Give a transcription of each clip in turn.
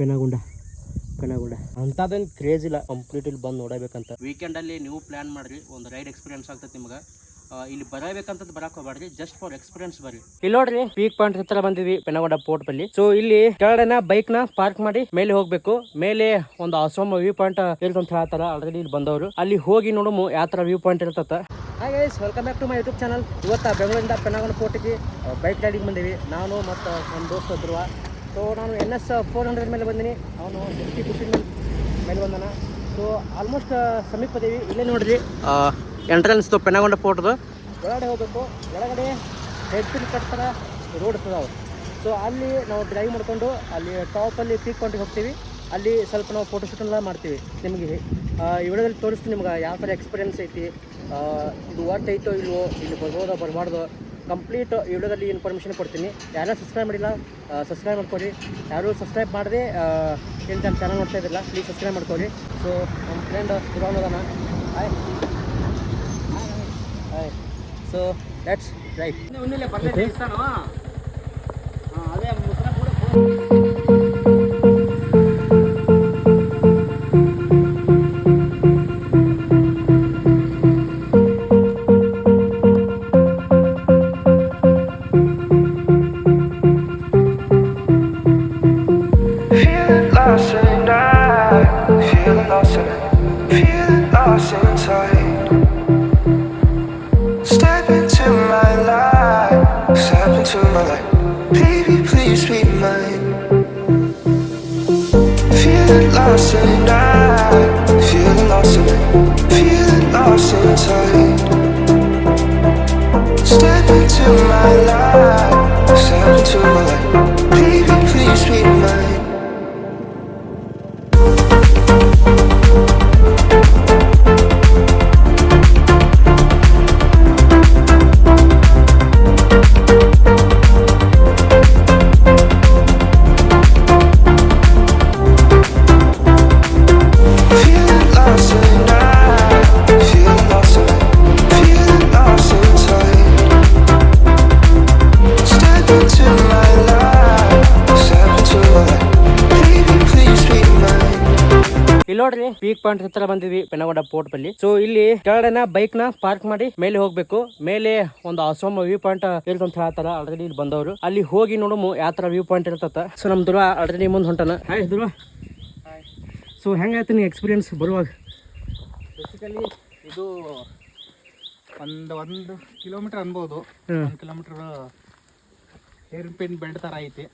ಪೆನಗುಂಡ ಅಂಥದ್ದೇನು ಕ್ರೇಜ್ ಇಲ್ಲ, ಕಂಪ್ಲೀಟ್ ಇಲ್ಲಿ ಬಂದು ನೋಡಬೇಕಂತ. ವೀಕೆಂಡಲ್ಲಿ ನೀವು ಪ್ಲ್ಯಾನ್ ಮಾಡಿರಿ, ಒಂದು ರೈಡ್ ಎಕ್ಸ್ಪೀರಿಯನ್ಸ್ ಆಗ್ತದೆ ನಿಮ್ಗೆ. ಇಲ್ಲಿ ಬರಬೇಕಂತದ್ದು ಬರಕ್ಕೆ ಹೋಗ್ಬೇಡ್ರಿ, ಜಸ್ಟ್ ಫಾರ್ ಎಕ್ಸ್ಪೀರಿಯನ್ಸ್ ಬರ್ರಿ. ಇಲ್ಲಿ ನೋಡ್ರಿ, ಪೀಕ್ ಪಾಯಿಂಟ್ ಹತ್ರ ಬಂದಿದ್ವಿ ಪೆನಗೊಂಡ ಪೋರ್ಟ್ ಬಲ್ಲಿ. ಸೊ ಇಲ್ಲಿ ಕೆಳಗಡೆನ ಬೈಕ್ ನ ಪಾರ್ಕ್ ಮಾಡಿ ಮೇಲೆ ಹೋಗ್ಬೇಕು. ಮೇಲೆ ಒಂದು ಆಸಮ್ ವ್ಯೂ ಪಾಯಿಂಟ್ ಇರ್ತಂತ ಹೇಳ್ತಾರ, ಆಲ್ರೆಡಿ ಇಲ್ಲಿ ಬಂದವರು. ಅಲ್ಲಿ ಹೋಗಿ ನೋಡಮು ಯಾವ ತರ ವ್ಯೂ ಪಾಯಿಂಟ್ ಇರ್ತತ್ತ. Hi guys, welcome back to my YouTube channel. ಇವತ್ತು ಬೆಂಗಳೂರಿಂದ ಪೆನಗೊಂಡ ಪೋರ್ಟಿಗೆ ಬೈಕ್ ರೈಡಿಂಗ್ ಬಂದೀವಿ, ನಾನು ಮತ್ತು ನಮ್ಮ ದೋಸ್ತ ಧ್ರುವ. ಸೊ ನಾನು NS 400 ಮೇಲೆ ಬಂದೀನಿ, ಅವನು 50 ಮೇಲೆ ಬಂದಾನ. ಸೊ ಆಲ್ಮೋಸ್ಟ್ ಸಮೀಪದೀವಿ. ಇಲ್ಲೇ ನೋಡ್ರಿ ಎಂಟ್ರೆನ್ಸ್ ಪೆನಗೊಂಡ ಪೋರ್ಟ್ದು. ಒಳಗಡೆ ಹೋಗ್ಬೇಕು. ಒಳಗಡೆ ಹೆಡ್ ಕಟ್ತರ ರೋಡ್ ಇರ್ತದಾವೆ. ಸೊ ಅಲ್ಲಿ ನಾವು ಡ್ರೈವ್ ಮಾಡಿಕೊಂಡು ಅಲ್ಲಿ ಟಾಪಲ್ಲಿ ಪೀಕ್ ಪಾಯಿಂಟಿಗೆ ಹೋಗ್ತೀವಿ. ಅಲ್ಲಿ ಸ್ವಲ್ಪ ನಾವು ಫೋಟೋಶೂಟೆಲ್ಲ ಮಾಡ್ತೀವಿ. ನಿಮಗೆ ಈ ವಿಡಿಯೋದಲ್ಲಿ ತೋರಿಸ್ತೀನಿ ನಿಮ್ಗೆ ಯಾವ ಥರ ಎಕ್ಸ್ಪೀರಿಯನ್ಸ್ ಐತಿ, ಇದು ವರ್ತ್ ಐತೋ ಇಲ್ವೋ, ಇಲ್ಲಿ ಬರ್ಬೋದೋ ಬರಬಾರ್ದು, ಕಂಪ್ಲೀಟ್ ಈ ವಿಡಿಯೋದಲ್ಲಿ ಇನ್ಫಾರ್ಮೇಷನ್ ಕೊಡ್ತೀನಿ. ಯಾರು ಸಬ್ಸ್ಕ್ರೈಬ್ ಮಾಡಿಲ್ಲ ಸಬ್ಸ್ಕ್ರೈಬ್ ಮಾಡ್ಕೊಳ್ಳಿ. ಯಾರು ಸಬ್ಸ್ಕ್ರೈಬ್ ಮಾಡದೆ ಏನು ಚಾನಲ್ ನೋಡ್ತಾ ಇದ್ದಿಲ್ಲ, ಪ್ಲೀಸ್ ಸಬ್ಸ್ಕ್ರೈಬ್ ಮಾಡ್ಕೊಳ್ಳಿ. ಸೊ ನಮ್ಮ ಫ್ರೆಂಡ್ ಧ್ರುವನದಾನ. Hi hi. So let's drive. Lost in night, feeling lost in it, feeling lost inside. Step into my life, step into my life. Baby, please be mine. ಇಲ್ಲಿ ನೋಡ್ರಿ, peak point ಹತ್ರ ಬಂದಿದ್ವಿ ಪೆನಗೊಂಡ port ಬಲ್ಲಿ. So ಇಲ್ಲಿ ಕೆಳಗಡೆನ bike ನ park ಮಾಡಿ ಮೇಲೆ ಹೋಗ್ಬೇಕು. ಮೇಲೆ ಒಂದು ಆಸಮ್ ವ್ಯೂ ಪಾಯಿಂಟ್ ಇರ್ತಂತ ಹೇಳ್ತಾರ, ಆಲ್ರೆಡಿ ಇಲ್ಲಿ ಬಂದವರು. ಅಲ್ಲಿ ಹೋಗಿ ನೋಡಮು ಯಾವ ತರ ವ್ಯೂ ಪಾಯಿಂಟ್ ಇರ್ತತ್ತ. ಸೊ ನಮ್ ಧ್ರುವ ಆಲ್ರೆಡಿ ಮುಂದೆ ಹೊಂಟಾನ. ಹಾಯ್ ಧ್ರುವ. ಸೊ ಹೆಂಗಾಯ್ತು ನೀ ಎಕ್ಸ್ಪೀರಿಯನ್ಸ್ ಬರುವಾಗ? ಬೇಸಿಕಲಿ ಇದು ಒಂದು ಕಿಲೋಮೀಟರ್ ಅನ್ಬೋದು. 1 ಕಿಲೋಮೀಟರ್ ಹೇರ್ ಪಿನ್ ಬೆಲ್ಟ್ ಥರ ಐತಿ.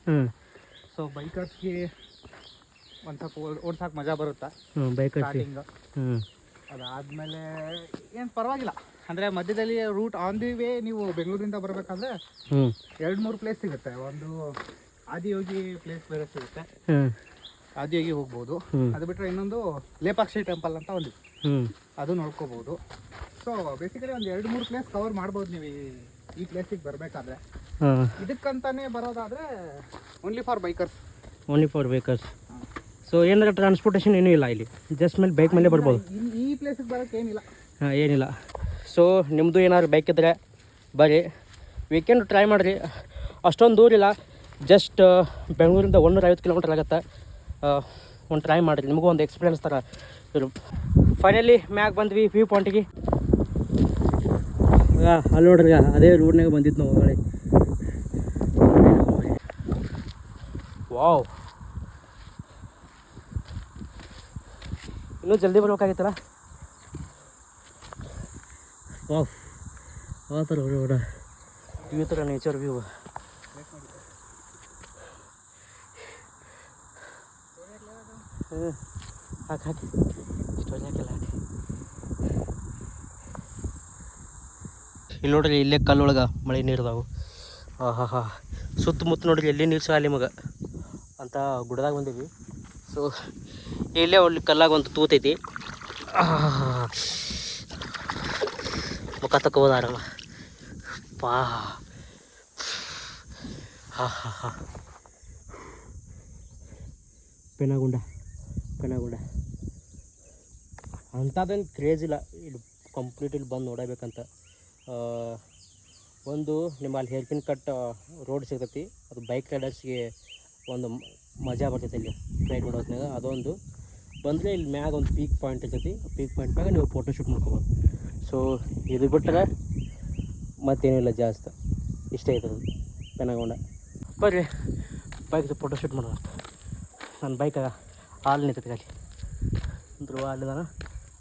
ಸೊ ಬೈಕರ್ಸ್ಗೆ ಒಂದು ಸ್ವಲ್ಪ ಓಡ್ಸಕ್ಕೆ ಮಜಾ ಬರುತ್ತಾ ಸ್ಟಾರ್ಟಿಂಗ್. ಅದಾದಮೇಲೆ ಏನು ಪರವಾಗಿಲ್ಲ. ಅಂದರೆ ಮಧ್ಯದಲ್ಲಿ ರೂಟ್ ಆನ್ ದಿ ವೇ ನೀವು ಬೆಂಗಳೂರಿಂದ ಬರಬೇಕಾದ್ರೆ 2-3 ಪ್ಲೇಸ್ ಸಿಗುತ್ತೆ. ಒಂದು ಆದಿಯೋಗಿ ಪ್ಲೇಸ್ ಬೇರೆ ಸಿಗುತ್ತೆ, ಆದಿಯೋಗಿ ಹೋಗ್ಬೋದು. ಅದು ಬಿಟ್ಟರೆ ಇನ್ನೊಂದು ಲೇಪಾಕ್ಷಿ ಟೆಂಪಲ್ ಅಂತ ಒಂದು, ಅದು ನೋಡ್ಕೋಬೋದು. ಸೊ ಬೇಸಿಕಲಿ ಒಂದು 2-3 ಪ್ಲೇಸ್ ಕವರ್ ಮಾಡ್ಬೋದು ನೀವು ಈ ಪ್ಲೇಸಿಗೆ ಬರಬೇಕಾದ್ರೆ. ಇದಕ್ಕಂತಾನೆ ಬರೋದಾದರೆ ಓನ್ಲಿ ಫಾರ್ ಬೈಕರ್ಸ್. ಸೊ ಏನಾದ್ರು ಟ್ರಾನ್ಸ್ಪೋರ್ಟೇಷನ್ ಏನೂ ಇಲ್ಲ ಇಲ್ಲಿ, ಜಸ್ಟ್ ಮೇಲೆ ಬೈಕ್ ಮೇಲೆ ಬರ್ಬೋದು. ಈ ಪ್ಲೇಸಿಗೆ ಬರೋಕ್ಕೆ ಏನಿಲ್ಲ. ಏನಿಲ್ಲ. ಸೊ ನಿಮ್ಮದು ಏನಾದ್ರು ಬೈಕ್ ಇದ್ದರೆ ಬರ್ರಿ, ವೀಕೆಂಡ್ ಟ್ರೈ ಮಾಡಿರಿ. ಅಷ್ಟೊಂದು ದೂರ ಇಲ್ಲ, ಜಸ್ಟ್ ಬೆಂಗಳೂರಿಂದ 150 ಕಿಲೋಮೀಟರ್ ಆಗುತ್ತೆ. ಒಂದು ಟ್ರೈ ಮಾಡಿರಿ, ನಿಮಗೂ ಒಂದು ಎಕ್ಸ್ಪೀರಿಯನ್ಸ್ ಥರ ಇರು. ಫೈನಲಿ ಮ್ಯಾಗ ಬಂದ್ವಿ ವ್ಯೂ ಪಾಯಿಂಟಿಗೆ. ಅಲ್ಲಿ ನೋಡ್ರಿ, ಅದೇ ರೋಡ್ನಾಗ ಬಂದಿದ್ದು ನಾವು ಹೊಳೆ. ವಾವ್, ಇನ್ನೂ ಜಲ್ದಿ ಬರ್ಬೇಕಾಗಿತ್ತಲ್ಲ. ವಾವ್, ಆ ಥರ ರೋಡ, ಈ ಥರ ನೇಚರ್ ವ್ಯೂ. ಹಾಕಿ ಸ್ಟೋರಿ ಹಾಕಿಲ್ಲ. ಇಲ್ಲಿ ನೋಡ್ರಿ, ಇಲ್ಲೇ ಕಲ್ಲೊಳಗೆ ಮಳೆ ನೀರ್ದಾವು. ಹಾ ಸುತ್ತಮುತ್ತ ನೋಡ್ರಿ, ಎಲ್ಲಿ ನೀರು ಸಾಲಿ ಮಗ ಅಂತ ಗುಡ್ದಾಗ ಬಂದೀವಿ. ಸೊ ಇಲ್ಲೇ ಒಳ್ಳೆ ಕಲ್ಲಾಗ ಒಂದು ತೂತೈತಿ, ಮುಖ ತಕ್ಕೋದಾರಲ್ಲ ಪಾ. ಹಾ ಪೆನಗೊಂಡ ಅಂಥದ್ದೇನು ಕ್ರೇಜ್ ಇಲ್ಲ, ಇಲ್ಲಿ ಕಂಪ್ಲೀಟ್ ಇಲ್ಲಿ ಬಂದು ನೋಡಬೇಕಂತ. ಒಂದು ನಿಮ್ಮ ಅಲ್ಲಿ ಹೇರ್ ಪಿನ್ ಕಟ್ ರೋಡ್ ಸಿಗ್ತೈತಿ, ಅದು ಬೈಕ್ ರೈಡರ್ಸ್ಗೆ ಒಂದು ಮಜಾ ಬರ್ತೈತೆ ಇಲ್ಲಿ ರೈಡ್ ಮಾಡೋದ್ನಾಗ. ಅದೊಂದು ಬಂದರೆ ಇಲ್ಲಿ ಮ್ಯಾಗ ಒಂದು ಪೀಕ್ ಪಾಯಿಂಟ್ ಇರ್ತೈತಿ. ಪೀಕ್ ಪಾಯಿಂಟ್ ಮ್ಯಾಗ ನೀವು ಫೋಟೋಶೂಟ್ ಮಾಡ್ಕೋಬೋದು. ಸೊ ಇದು ಬಿಟ್ಟರೆ ಮತ್ತೇನಿಲ್ಲ ಜಾಸ್ತಿ, ಇಷ್ಟೇ ಐತದ ಪೆನಗೊಂಡ. ಬರ್ರಿ ಬೈಕ್ದು ಫೋಟೋಶೂಟ್ ಮಾಡೋಣ. ನನ್ನ ಬೈಕಾಗ ಹಾಲು ನಿಂತೈತಿ ಅಲ್ಲಿ, ಧ್ರುವ ಅಲ್ಲಿದಾನ,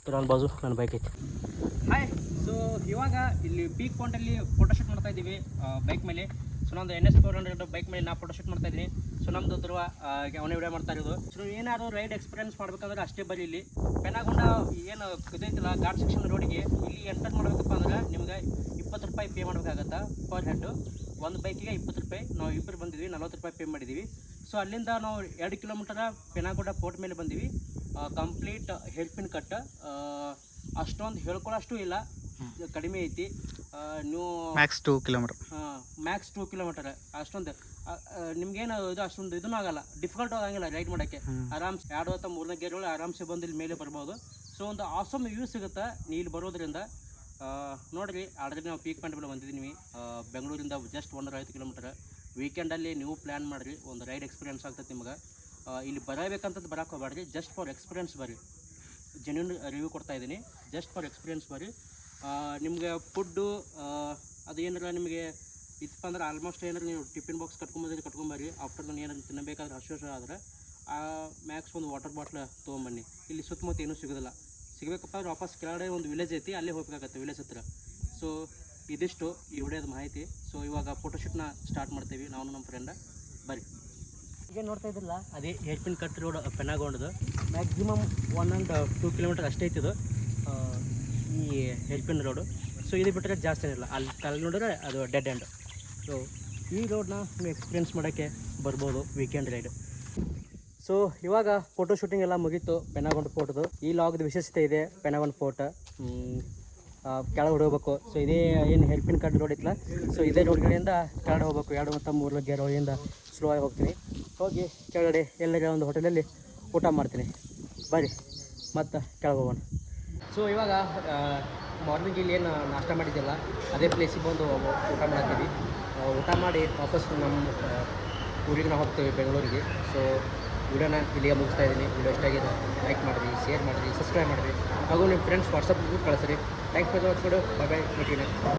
ಧ್ರುವನ ಬಾಜು ನನ್ನ ಬೈಕ್ ಐತಿ. ಹಾಯ್, ಸೊ ಇವಾಗ ಇಲ್ಲಿ ಪೀಕ್ ಪಾಯಿಂಟಲ್ಲಿ ಫೋಟೋಶೂಟ್ ಮಾಡ್ತಾ ಇದ್ದೀವಿ ಬೈಕ್ ಮೇಲೆ. ಸೊ ನಮ್ಮದು NS 400 ಬೈಕ್ ಮೇಲೆ ನಾನು ಫೋಟೋಶೂಟ್ ಮಾಡ್ತಾ ಇದ್ದೀನಿ. ಸೊ ನಮ್ಮದು ಧ್ರುವ ಅವನೇ ವಿಡಿಯೋ ಮಾಡ್ತಾ ಇರೋದು. ಸೊ ಏನಾದ್ರು ರೈಡ್ ಎಕ್ಸ್ಪೀರಿಯನ್ಸ್ ಮಾಡ್ಬೇಕಂದ್ರೆ ಅಷ್ಟೇ ಬರೀ ಇಲ್ಲಿ ಪೆನಗೊಂಡ ಏನು ಇದೈತಿಲ್ಲ ಘಾಟ್ ಸೆಕ್ಷನ್ ರೋಡಿಗೆ ಇಲ್ಲಿ ಎಂಟರ್ ಮಾಡಬೇಕಪ್ಪ ಅಂದ್ರೆ ನಿಮ್ಗೆ 20 ರೂಪಾಯಿ ಪೇ ಮಾಡಬೇಕಾಗತ್ತಾ ಪರ್ ಹೆಡ್. ಒಂದು ಬೈಕಿಗೆ 20 ರೂಪಾಯಿ. ನಾವು ಇಬ್ಬರು ಬಂದಿದ್ವಿ, 40 ರೂಪಾಯಿ ಪೇ ಮಾಡಿದ್ದೀವಿ. ಸೊ ಅಲ್ಲಿಂದ ನಾವು 2 ಕಿಲೋಮೀಟರ್ ಪೆನಗೊಂಡ ಪೋರ್ಟ್ ಮೇಲೆ ಬಂದೀವಿ. ಕಂಪ್ಲೀಟ್ ಹೇರ್ ಪಿನ್ ಕಟ್, ಅಷ್ಟೊಂದು ಹೇಳ್ಕೊಳ್ಳೋಷ್ಟು ಇಲ್ಲ, ಕಡಿಮೆ ಐತಿ. ನೀವು ಮ್ಯಾಕ್ಸ್ 2 ಕಿಲೋಮೀಟರ್, ಮ್ಯಾಕ್ಸ್ 2 ಕಿಲೋಮೀಟರ್. ಅಷ್ಟೊಂದು ನಿಮ್ಗೇನು ಇದು ಅಷ್ಟೊಂದು ಇದೂ ಆಗಲ್ಲ, ಡಿಫಿಕಲ್ಟ್ ಆಗಂಗಿಲ್ಲ ರೈಡ್ ಮಾಡೋಕ್ಕೆ. ಆರಾಮ್ಸೆ 2 ಅಥವಾ 3ನೇ ಗೇರ್ಗಳು ಆರಾಮ್ಸೆ ಬಂದು ಇಲ್ಲಿ ಮೇಲೆ ಬರ್ಬೋದು. ಸೊ ಒಂದು ಆಸಮ್ ವ್ಯೂ ಸಿಗುತ್ತೆ ನೀವು ಇಲ್ಲಿ ಬರೋದ್ರಿಂದ. ನೋಡಿರಿ, ಆಲ್ರೆಡಿ ನಾವು ಪೀಕ್ ಪಾಯಿಂಟ್ ಮೇಲೆ ಬಂದಿದ್ದೀವಿ. ಬೆಂಗಳೂರಿಂದ ಜಸ್ಟ್ 150 ಕಿಲೋಮೀಟರ್. ವೀಕೆಂಡಲ್ಲಿ ನೀವು ಪ್ಲ್ಯಾನ್ ಮಾಡಿರಿ, ಒಂದು ರೈಡ್ ಎಕ್ಸ್ಪೀರಿಯನ್ಸ್ ಆಗ್ತದೆ ನಿಮ್ಗೆ. ಇಲ್ಲಿ ಬರಬೇಕಂತದ್ದು ಬರೋಕ್ಕೆ ಹೋಗ್ಬೇಡ್ರಿ, ಜಸ್ಟ್ ಫಾರ್ ಎಕ್ಸ್ಪೀರಿಯನ್ಸ್ ಬರ್ರಿ. ಜೆನ್ಯೂನ್ ರಿವ್ಯೂ ಕೊಡ್ತಾಯಿದ್ದೀನಿ, ಜಸ್ಟ್ ಫಾರ್ ಎಕ್ಸ್ಪೀರಿಯನ್ಸ್ ಬರ್ರಿ. ನಿಮಗೆ ಫುಡ್ಡು ಅದು ಏನಾರ ನಿಮಗೆ ಇತ್ತಪ್ಪ ಅಂದ್ರೆ ಆಲ್ಮೋಸ್ಟ್ ಏನಾರು ನೀವು ಟಿಫಿನ್ ಬಾಕ್ಸ್ ಕಟ್ಕೊಂಬರ್ರಿ. ಆಫ್ಟರ್ ನಾನು ಏನಾರು ತಿನ್ನಬೇಕಾದ್ರೆ ಹಸು ಆದರೆ ಮ್ಯಾಕ್ಸ್ ಒಂದು ವಾಟರ್ ಬಾಟ್ಲ್ ತೊಗೊಂಬನ್ನಿ. ಇಲ್ಲಿ ಸುತ್ತಮುತ್ತ ಏನೂ ಸಿಗೋದಿಲ್ಲ. ಸಿಗಬೇಕಪ್ಪ ಅಂದ್ರೆ ವಾಪಸ್ ಕೆಳಗಡೆ ಒಂದು ವಿಲೇಜ್ ಐತಿ, ಅಲ್ಲೇ ಹೋಗ್ಬೇಕಾಗತ್ತೆ ವಿಲೇಜ್ ಹತ್ರ. ಸೊ ಇದಿಷ್ಟು ಈ ವಿಡಿಯೋದ ಮಾಹಿತಿ. ಸೊ ಇವಾಗ ಫೋಟೋಶೂಟ್ನ ಸ್ಟಾರ್ಟ್ ಮಾಡ್ತೀವಿ ನಾವು ನಮ್ಮ ಫ್ರೆಂಡ. ಬರ್ರಿ. ಈಗ ನೋಡ್ತಾ ಇದ್ದಿಲ್ಲ ಅದೇ ಹೇರ್ ಪಿನ್ ಕಟ್ ರೋಡ್ ಪೆನಗೊಂಡದು. ಮ್ಯಾಕ್ಸಿಮಮ್ 1 and 2 ಕಿಲೋಮೀಟರ್ ಅಷ್ಟೇ ಐತಿದು ಈ ಹೇರ್ ಪಿನ್ ರೋಡು. ಸೊ ಇದು ಬಿಟ್ಟರೆ ಜಾಸ್ತಿ ಏನಿಲ್ಲ. ಅಲ್ಲಿ ನೋಡಿದ್ರೆ ಅದು ಡೆಡ್ ಎಂಡ್. ಸೊ ಈ ರೋಡ್ನ ನೀವು ಎಕ್ಸ್ಪೀರಿಯನ್ಸ್ ಮಾಡೋಕ್ಕೆ ಬರ್ಬೋದು ವೀಕೆಂಡ್ ರೈಡ್. ಸೊ ಇವಾಗ ಫೋಟೋ ಶೂಟಿಂಗ್ ಎಲ್ಲ ಮುಗೀತು ಪೆನಗೊಂಡ ಫೋಟೋದು. ಈ ಲಾಗ್ದು ವಿಶೇಷತೆ ಇದೆ, ಪೆನಗೊಂಡ ಫೋಟೋ ಕೆಳಗೆ ಹೋಗ್ಬೇಕು. ಸೊ ಇದೇ ಏನು ಹೇರ್ ಪಿನ್ ಕಟ್ ರೋಡ್ ಇತ್ತಲ್ಲ, ಸೊ ಇದೇ ರೋಡ್ಗಳಿಂದ ಕೆಳಗಡೆ ಹೋಗ್ಬೇಕು. 2 ಮತ್ತು 3 ಗೇರ್ ಒಳಗಿಂದ ಸ್ಲೋ ಆಗಿ ಹೋಗ್ತೀನಿ. ಹೋಗಿ ಕೆಳಗಡೆ ಎಲ್ಲರ ಒಂದು ಹೋಟೆಲಲ್ಲಿ ಊಟ ಮಾಡ್ತೀನಿ. ಬರ್ರಿ ಮತ್ತು ಕೆಳಗೆ ಹೋಗೋಣ. ಸೊ ಇವಾಗ ಮಾರ್ನಿಂಗ್ ಇಲ್ಲಿ ಏನು ನಾಷ್ಟ ಮಾಡಿದ್ದಿಲ್ಲ ಅದೇ ಪ್ಲೇಸಿಗೆ ಬಂದು ಊಟ ಮಾಡ್ತೀವಿ. ಊಟ ಮಾಡಿ ವಾಪಸ್ ನಮ್ಮ ಊರಿಗೆ ನಾವು ಹೋಗ್ತೀವಿ ಬೆಂಗಳೂರಿಗೆ. ಸೊ ವಿಡಿಯೋನ ಇಲ್ಲಿಗೆ ಮುಗಿಸ್ತಾ ಇದ್ದೀನಿ. ವಿಡಿಯೋ ಇಷ್ಟ ಆಗಿದೆ ಲೈಕ್ ಮಾಡಿರಿ, ಶೇರ್ ಮಾಡಿರಿ, ಸಬ್ಸ್ಕ್ರೈಬ್ ಮಾಡಿರಿ, ಹಾಗೂ ನಿಮ್ಮ ಫ್ರೆಂಡ್ಸ್ ವಾಟ್ಸಪ್ಗೂ ಕಳಿಸ್ರಿ. Thanks for watching. Bye bye.